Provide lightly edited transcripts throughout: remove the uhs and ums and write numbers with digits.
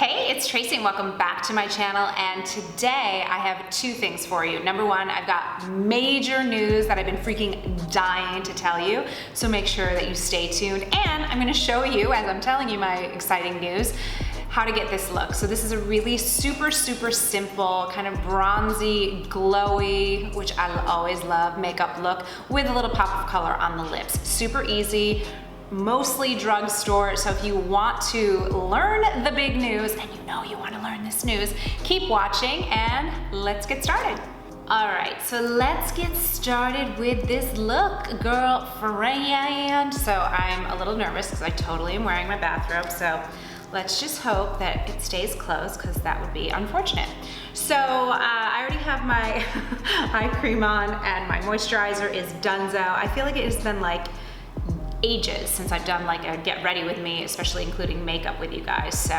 Hey, it's Tracy and welcome back to my channel, and today I have two things for you. Number one, I've got major news that I've been freaking dying to tell you, so make sure that you stay tuned, and I'm gonna show you, as I'm telling you my exciting news, how to get this look. So this is a really super simple, kind of bronzy, glowy, which I always love, makeup look with a little pop of color on the lips. Super easy. Mostly drugstore, so if you want to learn the big news, and you know you want to learn this news, keep watching and let's get started. All right, so let's get started with this look, girlfriend. So I'm a little nervous because I totally am wearing my bathrobe, so let's just hope that it stays closed because that would be unfortunate. So I already have my eye cream on and my moisturizer is donezo. I feel like it has been like ages since I've done like a get ready with me, especially including makeup with you guys. So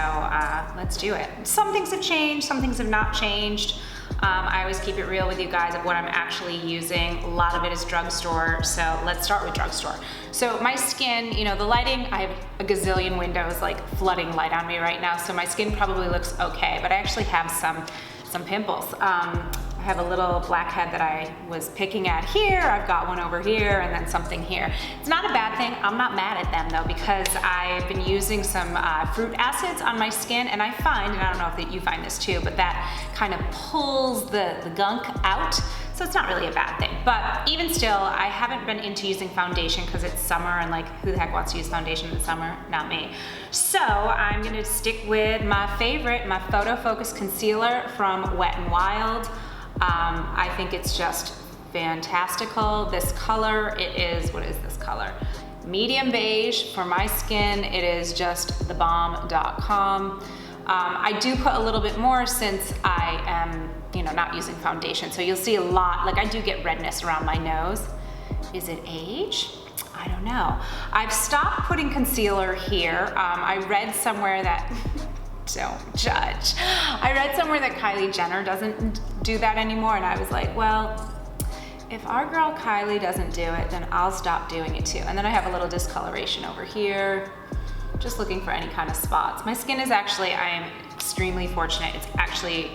let's do it. Some things have changed, some things have not changed. I always keep it real with you guys of what I'm actually using. A lot of it is drugstore, so let's start with drugstore. So my skin, you know, the lighting, I have a gazillion windows like flooding light on me right now, so my skin probably looks okay, but I actually have some pimples. I have a little blackhead that I was picking at here. I've got one over here and then something here. It's not a bad thing. I'm not mad at them though, because I've been using some fruit acids on my skin, and I find, and I don't know if you find this too, but that kind of pulls the gunk out. So it's not really a bad thing. But even still, I haven't been into using foundation because it's summer, and like, who the heck wants to use foundation in the summer? Not me. So I'm gonna stick with my favorite, my Photo Focus Concealer from Wet n Wild. I think it's just fantastical. This color, it is, what is this color? Medium beige. For my skin, it is just thebomb.com. I do put a little bit more since I am, you know, not using foundation. So you'll see a lot, like I do get redness around my nose. Is it age? I don't know. I've stopped putting concealer here. I read somewhere that, don't judge. I read somewhere that Kylie Jenner doesn't do that anymore, and I was like, well, if our girl Kylie doesn't do it, then I'll stop doing it too. And then I have a little discoloration over here, just looking for any kind of spots. My skin is actually, I am extremely fortunate. It's actually,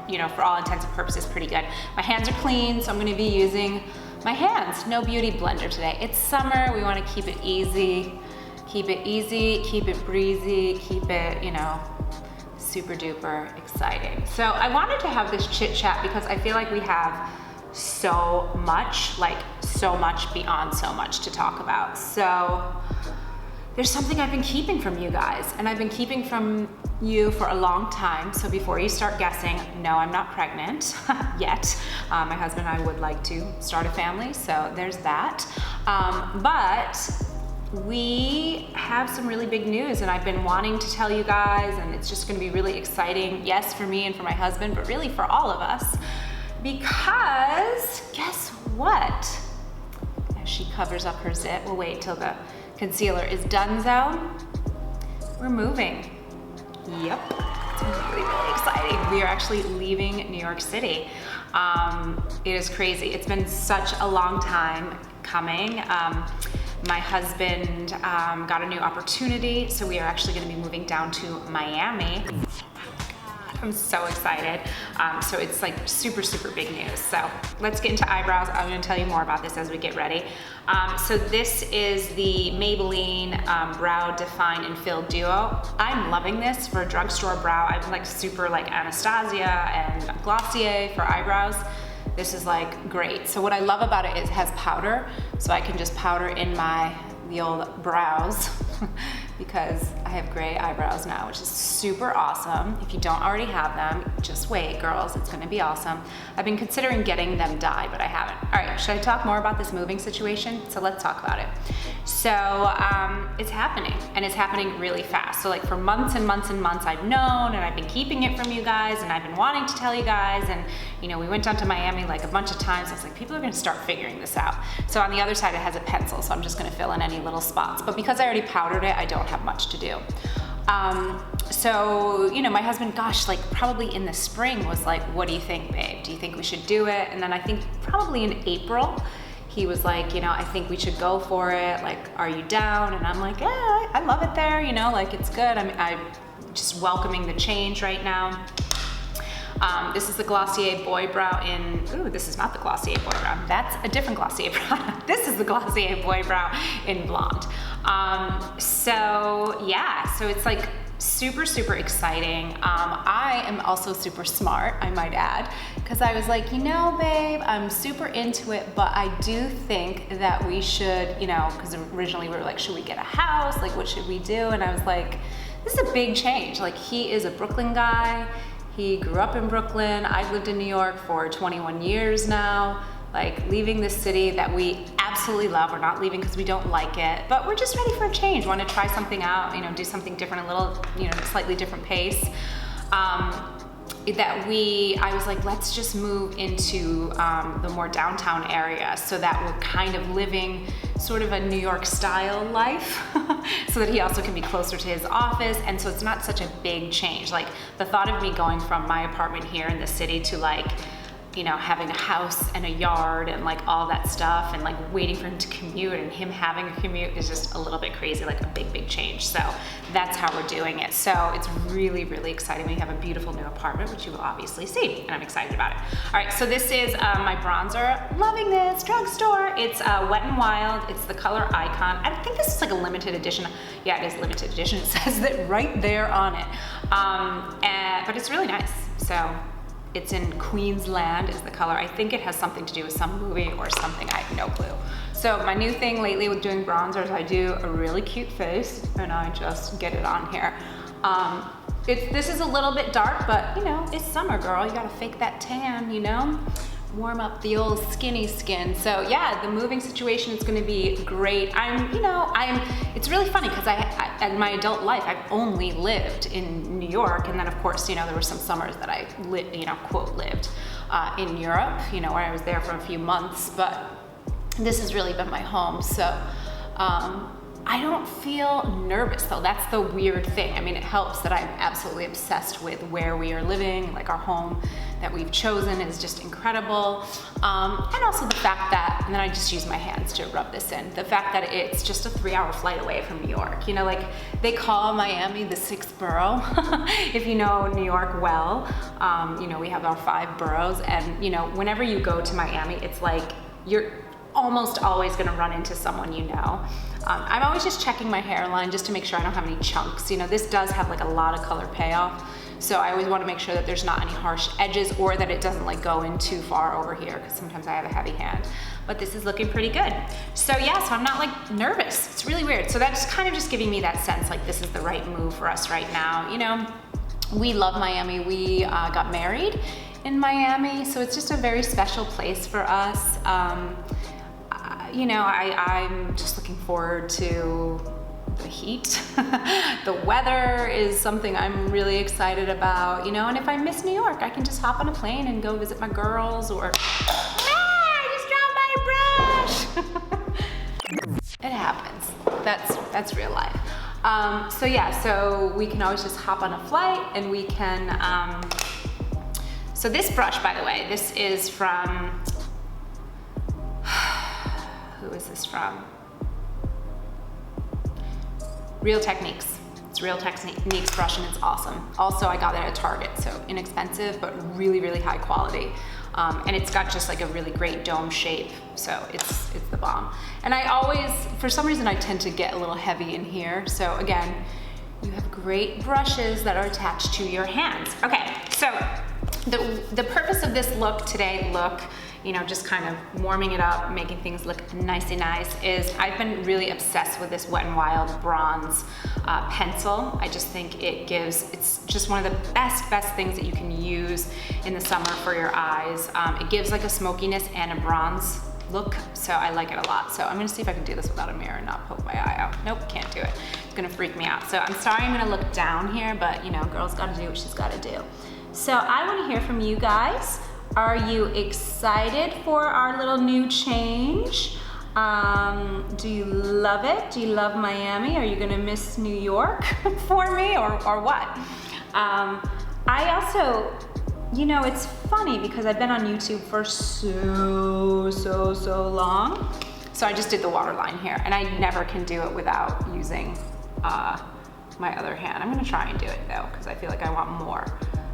you know, for all intents and purposes, pretty good. My hands are clean, so I'm gonna be using my hands. No beauty blender today. It's summer, we wanna keep it easy. Keep it easy, keep it breezy, keep it, you know, super duper exciting. So I wanted to have this chit chat because I feel like we have so much, like so much beyond so much to talk about. So there's something I've been keeping from you guys, and I've been keeping from you for a long time. So before you start guessing, no, I'm not pregnant yet. My husband and I would like to start a family, so there's that. But we have some really big news, and I've been wanting to tell you guys, and it's just gonna be really exciting, yes, for me and for my husband, but really for all of us, because guess what? As she covers up her zit, we'll wait till the concealer is donezo. We're moving. Yep, it's really exciting. We are actually leaving New York City. It is crazy. It's been such a long time coming. My husband got a new opportunity, so we are actually gonna be moving down to Miami. I'm so excited. So it's like super big news. So let's get into eyebrows. I'm gonna tell you more about this as we get ready. So this is the Maybelline Brow Define and Fill Duo. I'm loving this for a drugstore brow. I'm like super like Anastasia and Glossier for eyebrows. This is like great. So what I love about it is it has powder, so I can just powder in the old brows because I have gray eyebrows now, which is super awesome. If you don't already have them, just wait, girls, it's gonna be awesome. I've been considering getting them dyed, but I haven't. All right, should I talk more about this moving situation? So let's talk about it. So it's happening, and it's happening really fast. So like for months and months and months I've known, and I've been keeping it from you guys, and I've been wanting to tell you guys, and you know, we went down to Miami like a bunch of times. I was like, people are gonna start figuring this out. So on the other side it has a pencil, so I'm just gonna fill in any little spots. But because I already powdered it, I don't have much to do. So, you know, my husband, gosh, like probably in the spring was like, what do you think, babe? Do you think we should do it? And then I think probably in April, he was like, you know, I think we should go for it. Like, are you down? And I'm like, yeah, I love it there. You know, like it's good. I mean, I just welcoming the change right now. This is the Glossier Boy Brow in, ooh, this is not the Glossier Boy Brow. That's a different Glossier Brow. This is the Glossier Boy Brow in Blonde. So yeah, so it's like super, super exciting. I am also super smart, I might add, because I was like, you know, babe, I'm super into it, but I do think that we should, you know, because originally we were like, should we get a house? Like, what should we do? And I was like, this is a big change. Like, he is a Brooklyn guy. He grew up in Brooklyn. I've lived in New York for 21 years now. Like, leaving this city that we absolutely love. We're not leaving because we don't like it, but we're just ready for a change. Want to try something out, you know, do something different, a little, you know, slightly different pace. I was like, let's just move into the more downtown area so that we're kind of living sort of a New York style life so that he also can be closer to his office. And so it's not such a big change. Like, the thought of me going from my apartment here in the city to, like, you know, having a house and a yard and like all that stuff and like waiting for him to commute and him having a commute is just a little bit crazy, like a big, big change. So that's how we're doing it. So it's really, really exciting. We have a beautiful new apartment, which you will obviously see, and I'm excited about it. All right, so this is my bronzer. Loving this, drugstore. It's Wet n Wild. It's the color Icon. I think this is like a limited edition. Yeah, it is limited edition. It says that right there on it. But it's really nice. So it's in Queensland is the color. I think it has something to do with some movie or something. I have no clue. So my new thing lately with doing bronzers, I do a really cute face and I just get it on here. This is a little bit dark, but you know, it's summer, girl. You gotta fake that tan, you know? Warm up the old skinny skin. So yeah, the moving situation is gonna be great. It's really funny because in my adult life, I've only lived in New York. And then of course, you know, there were some summers that I lived in Europe, you know, where I was there for a few months, but this has really been my home. So, I don't feel nervous though. That's the weird thing. I mean, it helps that I'm absolutely obsessed with where we are living. Like, our home that we've chosen is just incredible. And also the fact that, and then I just use my hands to rub this in, the fact that it's just a 3-hour flight away from New York. You know, like, they call Miami the 6th borough. If you know New York well, you know, we have our 5 boroughs, and you know, whenever you go to Miami, it's like you're almost always gonna run into someone you know. I'm always just checking my hairline just to make sure I don't have any chunks. You know, this does have like a lot of color payoff, so I always want to make sure that there's not any harsh edges or that it doesn't like go in too far over here, because sometimes I have a heavy hand. But this is looking pretty good. So yeah, so I'm not like nervous. It's really weird. So that's kind of just giving me that sense like this is the right move for us right now. You know, we love Miami. We got married in Miami, so it's just a very special place for us. You know, I'm just looking forward to the heat. The weather is something I'm really excited about, you know, and if I miss New York, I can just hop on a plane and go visit my girls, or, I just dropped my brush. It happens. That's real life. So yeah, so we can always just hop on a flight and we can, so this brush, by the way, this is from, who is this from? Real Techniques. It's Real Techniques brush and it's awesome. Also, I got it at Target, so inexpensive, but really, really high quality. And it's got just like a really great dome shape, so it's the bomb. And I always, for some reason, I tend to get a little heavy in here. So again, you have great brushes that are attached to your hands. Okay, so the purpose of this look today, you know, just kind of warming it up, making things look nicey nice, is I've been really obsessed with this Wet n Wild bronze pencil. I just think it's just one of the best things that you can use in the summer for your eyes. It gives like a smokiness and a bronze look, so I like it a lot. So I'm gonna see if I can do this without a mirror and not poke my eye out. Nope, can't do it. It's gonna freak me out. So I'm sorry I'm gonna look down here, but you know, girl's gotta do what she's gotta do. So I wanna hear from you guys. Are you excited for our little new change? Do you love it? Do you love Miami? Are you gonna miss New York for me, or what? I also, you know, it's funny because I've been on YouTube for so long. So I just did the waterline here, and I never can do it without using my other hand. I'm gonna try and do it though, because I feel like I want more.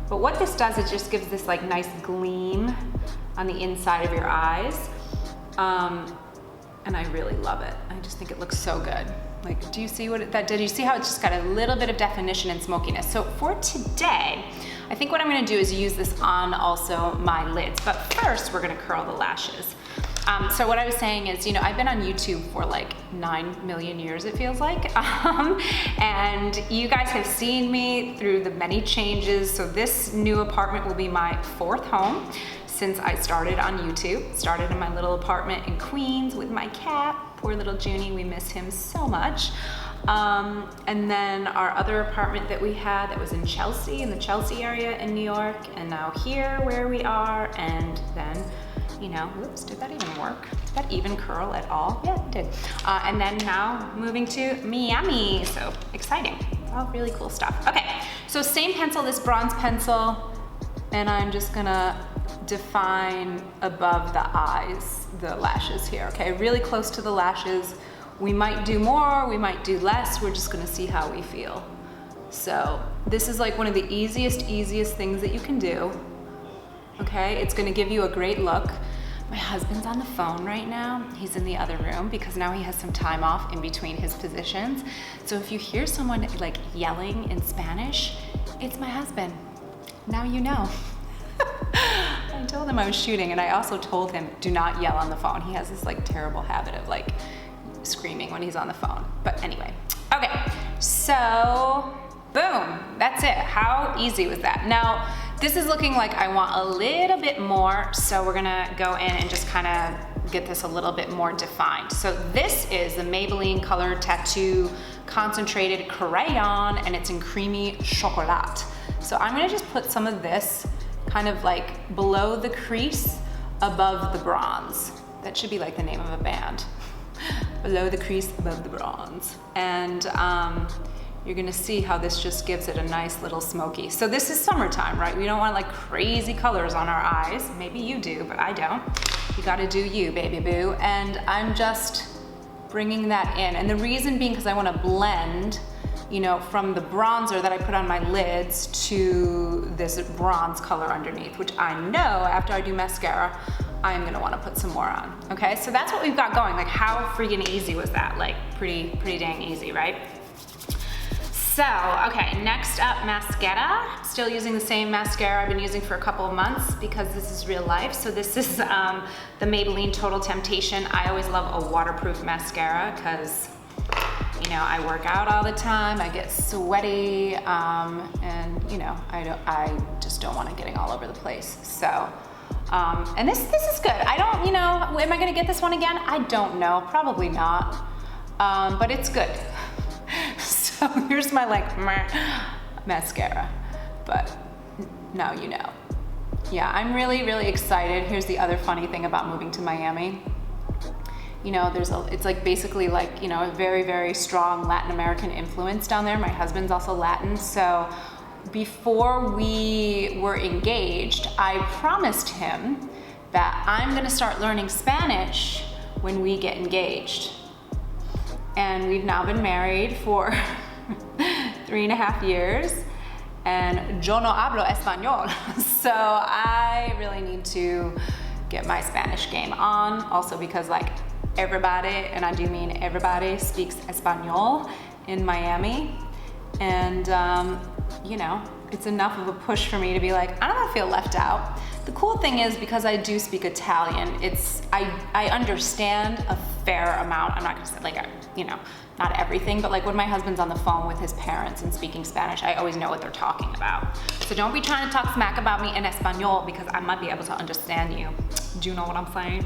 But what this does is just gives this like nice gleam on the inside of your eyes. And I really love it. I just think it looks so good. Like, do you see what that did? You see how it's just got a little bit of definition and smokiness. So for today, I think what I'm gonna do is use this on also my lids. But first, we're gonna curl the lashes. So what I was saying is, you know, I've been on YouTube for like 9 million years, it feels like. And you guys have seen me through the many changes. So this new apartment will be my 4th home since I started on YouTube. Started in my little apartment in Queens with my cat. Poor little Junie, we miss him so much. And then our other apartment that we had that was in Chelsea, in the Chelsea area in New York, and now here where we are, and then, you know, whoops, did that even work? Did that even curl at all? Yeah, it did. And then now moving to Miami, so exciting. All really cool stuff. Okay, so same pencil, this bronze pencil, and I'm just gonna define above the eyes, the lashes here, okay? Really close to the lashes. We might do more, we might do less. We're just gonna see how we feel. So this is like one of the easiest things that you can do, okay? It's gonna give you a great look. My husband's on the phone right now. He's in the other room because now he has some time off in between his positions. So if you hear someone like yelling in Spanish, it's my husband. Now you know. I told him I was shooting, and I also told him, do not yell on the phone. He has this like terrible habit of like screaming when he's on the phone. But anyway, okay, so boom, that's it. How easy was that? Now, this is looking like I want a little bit more, so we're gonna go in and just kind of get this a little bit more defined. So this is the Maybelline Color Tattoo Concentrated Crayon, and it's in Creamy Chocolat. So I'm gonna just put some of this kind of like below the crease, above the bronze. That should be like the name of a band. Below the crease, above the bronze. And you're gonna see how this just gives it a nice little smoky. So this is summertime, right? We don't want like crazy colors on our eyes. Maybe you do, but I don't. You gotta do you, baby boo. And I'm just bringing that in. And the reason being because I wanna blend, you know, from the bronzer that I put on my lids to this bronze color underneath, which I know after I do mascara, I'm gonna wanna put some more on, okay? So that's what we've got going. Like, how freaking easy was that? Like, pretty dang easy, right? So, okay, next up, mascara. Still using the same mascara I've been using for a couple of months because this is real life. So this is the Maybelline Total Temptation. I always love a waterproof mascara because, you know, I work out all the time, I get sweaty, and you know, I just don't want it getting all over the place. So, and this is good. I don't, you know, am I gonna get this one again? I don't know, probably not, but it's good. So here's my like mascara, but now you know. Yeah, I'm really excited. Here's the other funny thing about moving to Miami. You know, it's like basically like, you know, a very strong Latin American influence down there. My husband's also Latin, so before we were engaged, I promised him that I'm gonna start learning Spanish when we get engaged. And we've now been married for 3.5 years, and yo no hablo español. So I really need to get my Spanish game on, also because like everybody, and I do mean everybody, speaks Espanol in Miami. And you know, it's enough of a push for me to be like, I don't want to feel left out. The cool thing is, because I do speak Italian, I understand a fair amount. I'm not gonna say like, you know, not everything, but like when my husband's on the phone with his parents and speaking Spanish, I always know what they're talking about. So don't be trying to talk smack about me in Espanol, because I might be able to understand you. Do you know what I'm saying?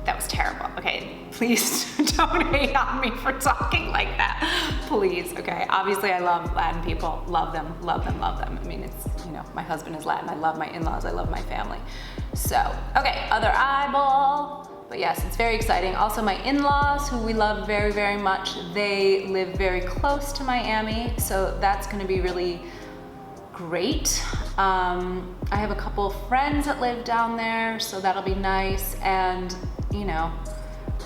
That was terrible. Okay, please don't hate on me for talking like that. Please, okay? Obviously, I love Latin people. Love them. I mean, it's, you know, my husband is Latin. I love my in-laws. I love my family. So, okay, other eyeball. But yes, it's very exciting. Also, my in-laws, who we love very much, they live very close to Miami. So that's gonna be really great. I have a couple of friends that live down there, so that'll be nice. And, you know,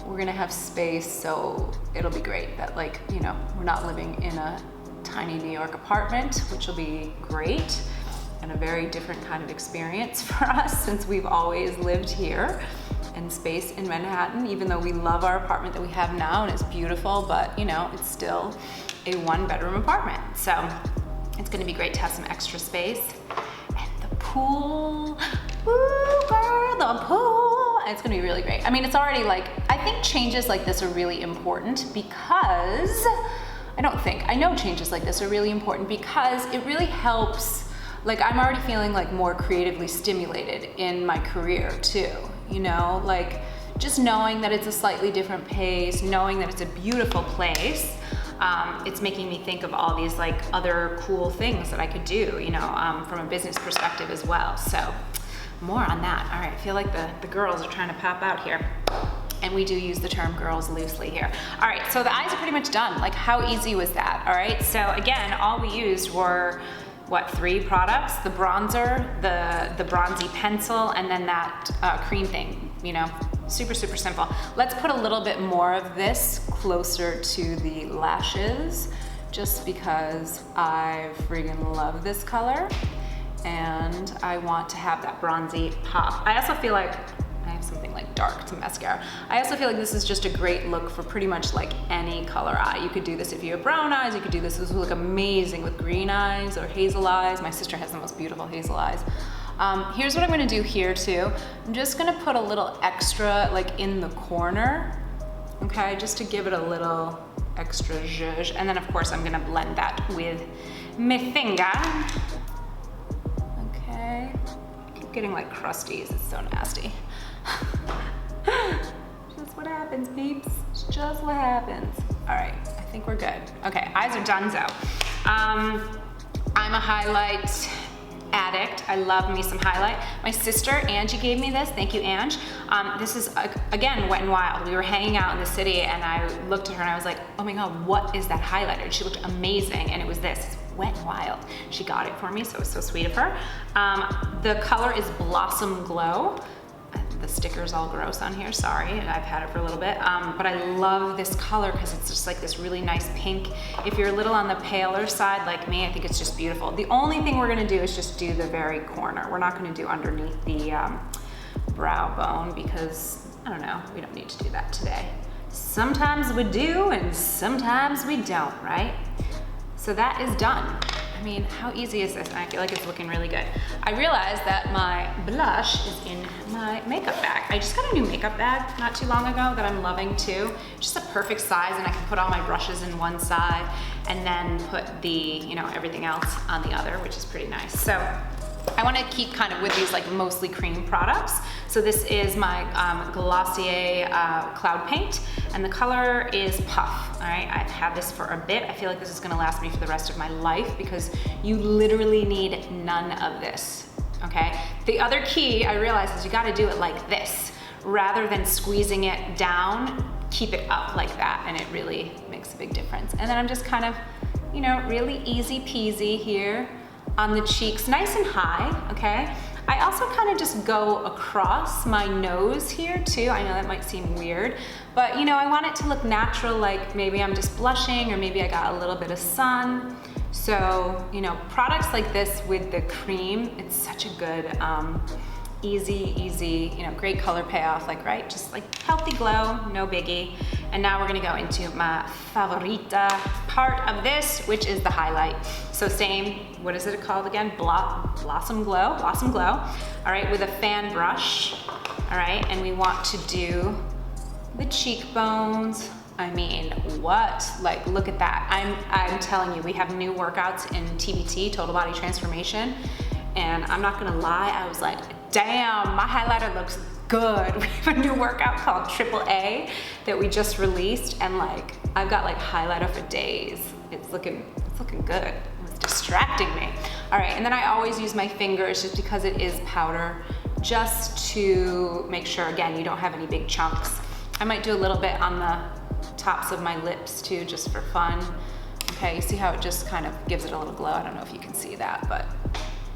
we're gonna have space, so it'll be great that, like, you know, we're not living in a tiny New York apartment, which will be great and a very different kind of experience for us since we've always lived here in space in Manhattan, even though we love our apartment that we have now and it's beautiful, but you know, it's still a 1-bedroom apartment. So it's gonna be great to have some extra space. And the pool, ooh girl, the pool. It's gonna be really great. I mean, it's already like, I think changes like this are really important because, I know changes like this are really important because it really helps, like I'm already feeling like more creatively stimulated in my career too, you know? Like just knowing that it's a slightly different pace, knowing that it's a beautiful place, it's making me think of all these like other cool things that I could do, you know, from a business perspective as well. So more on that. All right, I feel like the girls are trying to pop out here. And we do use the term girls loosely here. All right, so the eyes are pretty much done. Like how easy was that, all right? So again, all we used were, what, 3 products? The bronzer, the bronzy pencil, and then that cream thing, you know? Super, super simple. Let's put a little bit more of this closer to the lashes, just because I friggin' love this color. And I want to have that bronzy pop. I also feel like I have something like dark to mascara. I also feel like this is just a great look for pretty much like any color eye. You could do this if you have brown eyes, you could do this. This would look amazing with green eyes or hazel eyes. My sister has the most beautiful hazel eyes. Here's what I'm gonna do here too. I'm just gonna put a little extra like in the corner, okay? Just to give it a little extra zhuzh. And then of course I'm gonna blend that with my finger. Okay, I keep getting like crusties, it's so nasty. Just what happens, peeps. It's just what happens. All right, I think we're good. Okay, eyes are donezo. I'm a highlight addict. I love me some highlight. My sister, Angie, gave me this. Thank you, Ange. This is, again, Wet n Wild. We were hanging out in the city and I looked at her and I was like, oh my God, what is that highlighter? And she looked amazing and it was this. It's Wet n Wild. She got it for me, so it was so sweet of her. The color is Blossom Glow. The sticker's all gross on here, sorry, I've had it for a little bit, but I love this color because it's just like this really nice pink. If you're a little on the paler side like me, I think it's just beautiful. The only thing we're gonna do is just do the very corner. We're not gonna do underneath the brow bone because, I don't know, we don't need to do that today. Sometimes we do and sometimes we don't, right? So that is done. I mean, how easy is this? I feel like it's looking really good. I realized that my blush is in my makeup bag. I just got a new makeup bag not too long ago that I'm loving too. Just a perfect size and I can put all my brushes in one side and then put the, you know, everything else on the other, which is pretty nice. So I want to keep kind of with these like mostly cream products. So this is my Glossier Cloud Paint and the color is Puff. All right, I've had this for a bit. I feel like this is gonna last me for the rest of my life because you literally need none of this, okay? The other key I realized is you gotta do it like this. Rather than squeezing it down, keep it up like that and it really makes a big difference. And then I'm just kind of, you know, really easy peasy here on the cheeks, nice and high, okay? I also kind of just go across my nose here too. I know that might seem weird, but you know, I want it to look natural, like maybe I'm just blushing or maybe I got a little bit of sun. So, you know, products like this with the cream, it's such a good, easy, you know, great color payoff, like, right? Just like healthy glow, no biggie. And now we're gonna go into my favorita part of this, which is the highlight. So same, what is it called again? Blossom Glow. All right, with a fan brush, all right? And we want to do the cheekbones. I mean, what? Like, look at that. I'm telling you, we have new workouts in TBT, Total Body Transformation. And I'm not gonna lie, I was like, damn, my highlighter looks good. We have a new workout called AAA that we just released, and like, I've got like highlighter for days. It's looking good. It's distracting me. All right, and then I always use my fingers just because it is powder, just to make sure, again, you don't have any big chunks. I might do a little bit on the tops of my lips too, just for fun. Okay, you see how it just kind of gives it a little glow? I don't know if you can see that, but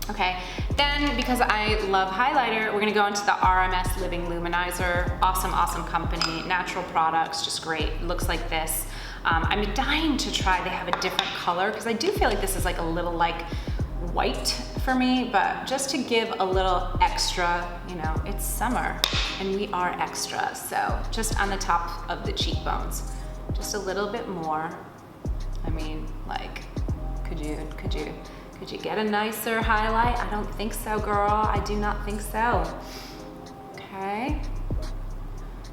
okay. Then, because I love highlighter, we're gonna go into the RMS Living Luminizer. Awesome, awesome company, natural products, just great. It looks like this. I'm dying to try, they have a different color, because I do feel like this is like a little like white for me, but just to give a little extra, you know, it's summer and we are extra. So just on the top of the cheekbones, just a little bit more. I mean, like, could you get a nicer highlight? I don't think so, girl. I do not think so. Okay.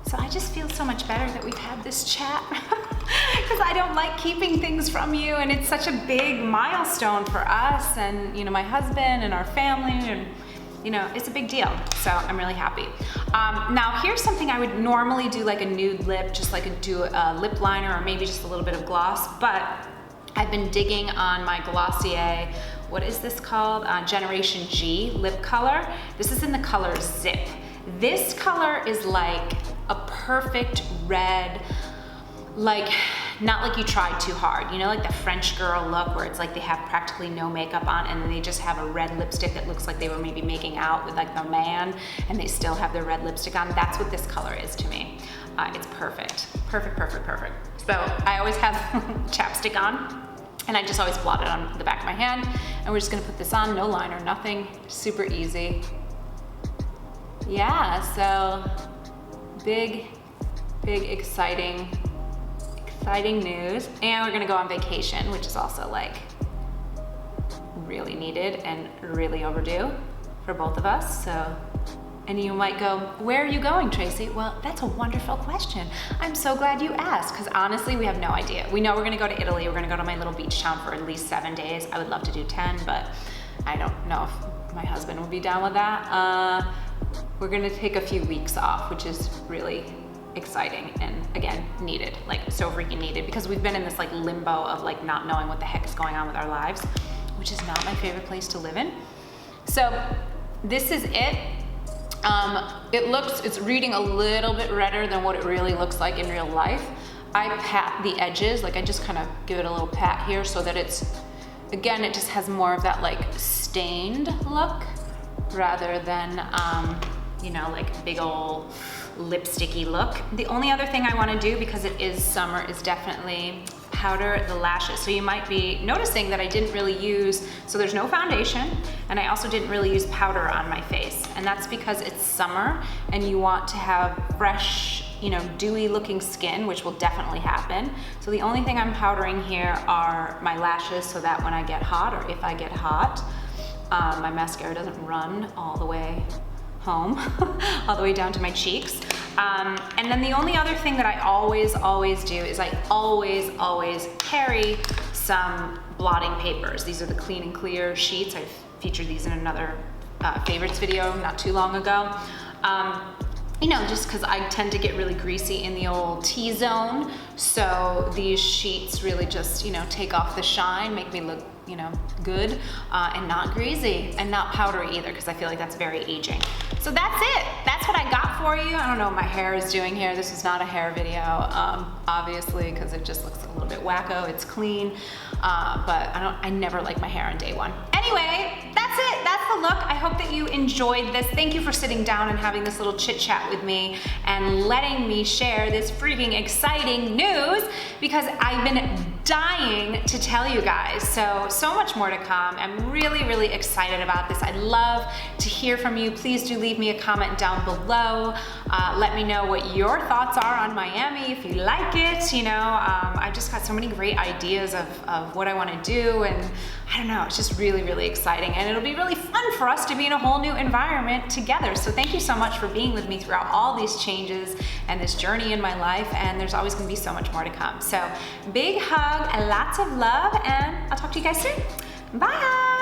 So I just feel so much better that we've had this chat because I don't like keeping things from you, and it's such a big milestone for us and, you know, my husband and our family, and, you know, it's a big deal. So I'm really happy. Now here's something I would normally do, like a nude lip, just like do a lip liner or maybe just a little bit of gloss, but I've been digging on my Glossier, what is this called? Generation G lip color. This is in the color Zip. This color is like a perfect red, like, not like you tried too hard. You know, like the French girl look where it's like they have practically no makeup on and then they just have a red lipstick that looks like they were maybe making out with like the man and they still have their red lipstick on. That's what this color is to me. It's perfect, perfect, perfect, perfect. So I always have chapstick on and I just always blot it on the back of my hand. And we're just gonna put this on, no liner, nothing, super easy. Yeah, so big, exciting news. And we're gonna go on vacation, which is also like really needed and really overdue for both of us. So, and you might go, where are you going, Tracy? Well, that's a wonderful question. I'm so glad you asked, because honestly, we have no idea. We know we're gonna go to Italy. We're gonna go to my little beach town for at least 7 days. I would love to do 10, but I don't know if my husband will be down with that. We're gonna take a few weeks off, which is really exciting and again, needed, like so freaking needed, because we've been in this like limbo of like not knowing what the heck is going on with our lives, which is not my favorite place to live in. So this is it. It's reading a little bit redder than what it really looks like in real life. I pat the edges, like I just kind of give it a little pat here so that it's, again, it just has more of that like stained look rather than, you know, like big old lipsticky look. The only other thing I want to do, because it is summer, is definitely powder the lashes. So you might be noticing that I didn't really use, so there's no foundation, and I also didn't really use powder on my face. And that's because it's summer and you want to have fresh, you know, dewy looking skin, which will definitely happen. So the only thing I'm powdering here are my lashes so that when I get hot, or if I get hot, my mascara doesn't run all the way home, all the way down to my cheeks. And then the only other thing that I always do is I always carry some blotting papers. These are the Clean and Clear sheets. I've featured these in another favorites video not too long ago. You know, just because I tend to get really greasy in the old T-zone. So these sheets really just, you know, take off the shine, make me look, you know, good and not greasy and not powdery either, because I feel like that's very aging. So that's it. That's what I got for you. I don't know what my hair is doing here. This is not a hair video, obviously, because it just looks a little bit wacko. It's clean, but I never like my hair on day one. Anyway, that's it. That's the look. I hope that you enjoyed this. Thank you for sitting down and having this little chit chat with me and letting me share this freaking exciting news, because I've been dying to tell you guys. So much more to come. I'm really excited about this. I'd love to hear from you. Please do leave me a comment down below. Let me know what your thoughts are on Miami, if you like it. You know, I've just got so many great ideas of what I want to do, and I don't know, it's just really exciting, and it'll be really fun for us to be in a whole new environment together. So thank you so much for being with me throughout all these changes and this journey in my life, and there's always going to be so much more to come. So big hug and lots of love, and I'll talk to you guys soon. Bye!